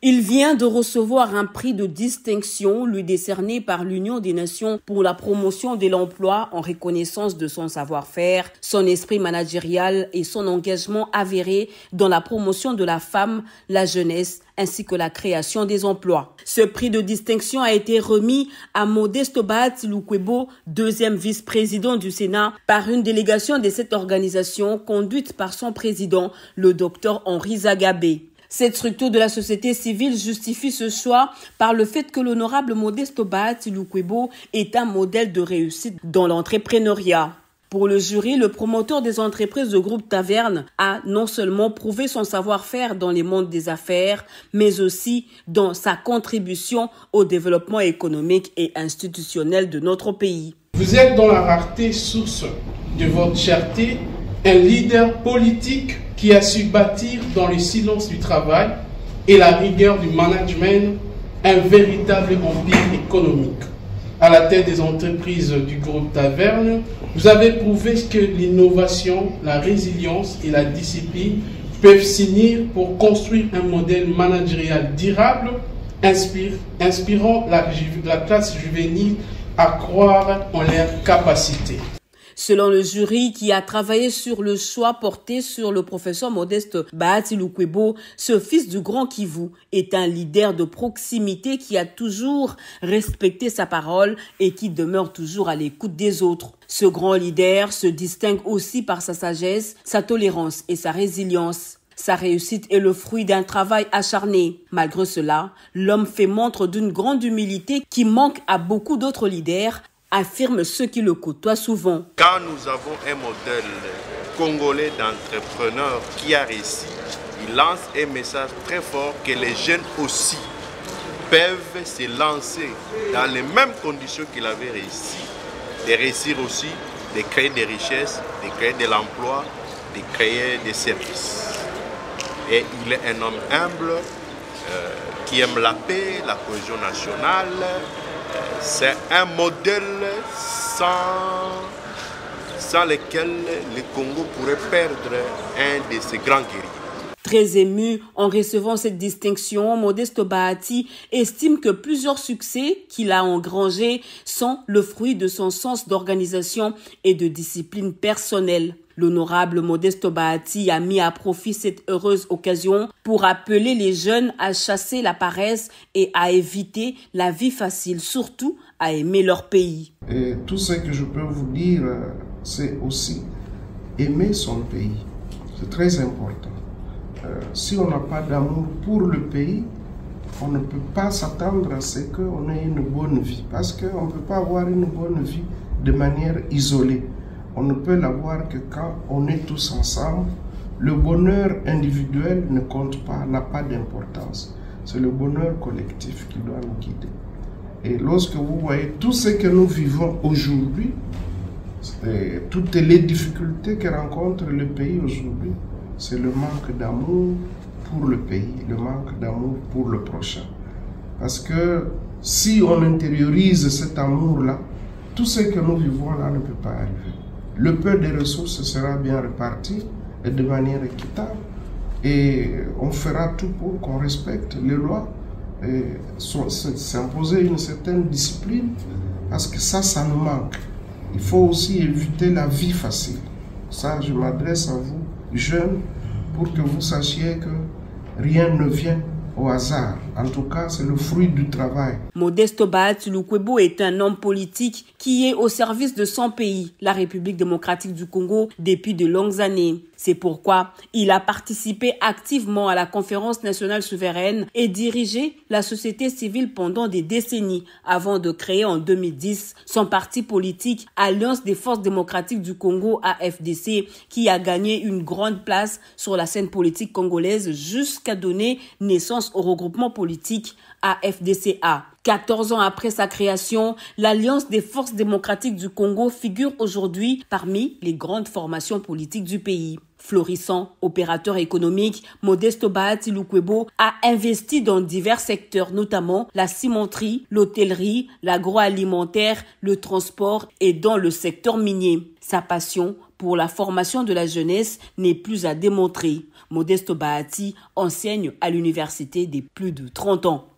Il vient de recevoir un prix de distinction lui décerné par l'Union des Nations pour la promotion de l'emploi en reconnaissance de son savoir-faire, son esprit managérial et son engagement avéré dans la promotion de la femme, la jeunesse ainsi que la création des emplois. Ce prix de distinction a été remis à Modesto Bahati Lukwebo, deuxième vice-président du Sénat, par une délégation de cette organisation conduite par son président, le docteur Henri Zagabé. Cette structure de la société civile justifie ce choix par le fait que l'honorable Modesto Bahati Lukwebo est un modèle de réussite dans l'entrepreneuriat. Pour le jury, le promoteur des entreprises de groupe Taverne a non seulement prouvé son savoir-faire dans les mondes des affaires, mais aussi dans sa contribution au développement économique et institutionnel de notre pays. Vous êtes dans la rareté source de votre cherté, un leader politique qui a su bâtir dans le silence du travail et la rigueur du management un véritable empire économique. À la tête des entreprises du groupe Taverne, vous avez prouvé que l'innovation, la résilience et la discipline peuvent s'unir pour construire un modèle managérial durable, inspirant la classe juvénile à croire en leurs capacités. Selon le jury qui a travaillé sur le choix porté sur le professeur Modesto Bahati Lukwebo, ce fils du Grand Kivu est un leader de proximité qui a toujours respecté sa parole et qui demeure toujours à l'écoute des autres. Ce grand leader se distingue aussi par sa sagesse, sa tolérance et sa résilience. Sa réussite est le fruit d'un travail acharné. Malgré cela, l'homme fait montre d'une grande humilité qui manque à beaucoup d'autres leaders, affirment ceux qui le côtoient souvent. Quand nous avons un modèle congolais d'entrepreneur qui a réussi, il lance un message très fort que les jeunes aussi peuvent se lancer dans les mêmes conditions qu'il avait réussi, de réussir aussi, de créer des richesses, de créer de l'emploi, de créer des services. Et il est un homme humble, qui aime la paix, la cohésion nationale. C'est un modèle sans lequel le Congo pourrait perdre un de ses grands guerriers. Très ému en recevant cette distinction, Modesto Bahati estime que plusieurs succès qu'il a engrangés sont le fruit de son sens d'organisation et de discipline personnelle. L'honorable Modesto Bahati a mis à profit cette heureuse occasion pour appeler les jeunes à chasser la paresse et à éviter la vie facile, surtout à aimer leur pays. Et tout ce que je peux vous dire, c'est aussi aimer son pays. C'est très important. Si on n'a pas d'amour pour le pays, on ne peut pas s'attendre à ce qu'on ait une bonne vie. Parce qu'on ne peut pas avoir une bonne vie de manière isolée. On ne peut l'avoir que quand on est tous ensemble. Le bonheur individuel ne compte pas, n'a pas d'importance. C'est le bonheur collectif qui doit nous guider. Et lorsque vous voyez tout ce que nous vivons aujourd'hui, toutes les difficultés que rencontre le pays aujourd'hui, c'est le manque d'amour pour le pays, le manque d'amour pour le prochain. Parce que si on intériorise cet amour-là, tout ce que nous vivons là ne peut pas arriver. Le peu de ressources sera bien réparti et de manière équitable. Et on fera tout pour qu'on respecte les lois et s'imposer une certaine discipline. Parce que ça nous manque. Il faut aussi éviter la vie facile. Ça, je m'adresse à vous, jeunes, pour que vous sachiez que rien ne vient au hasard. En tout cas, c'est le fruit du travail. Modesto Bahati Lukwebo est un homme politique qui est au service de son pays, la République démocratique du Congo, depuis de longues années. C'est pourquoi il a participé activement à la conférence nationale souveraine et dirigé la société civile pendant des décennies avant de créer en 2010 son parti politique Alliance des forces démocratiques du Congo AFDC qui a gagné une grande place sur la scène politique congolaise jusqu'à donner naissance au regroupement politique AFDCA. 14 ans après sa création, l'Alliance des forces démocratiques du Congo figure aujourd'hui parmi les grandes formations politiques du pays. Florissant opérateur économique, Modesto Bahati Lukwebo a investi dans divers secteurs, notamment la cimenterie, l'hôtellerie, l'agroalimentaire, le transport et dans le secteur minier. Sa passion pour la formation de la jeunesse n'est plus à démontrer. Modeste Bahati enseigne à l'université des plus de 30 ans.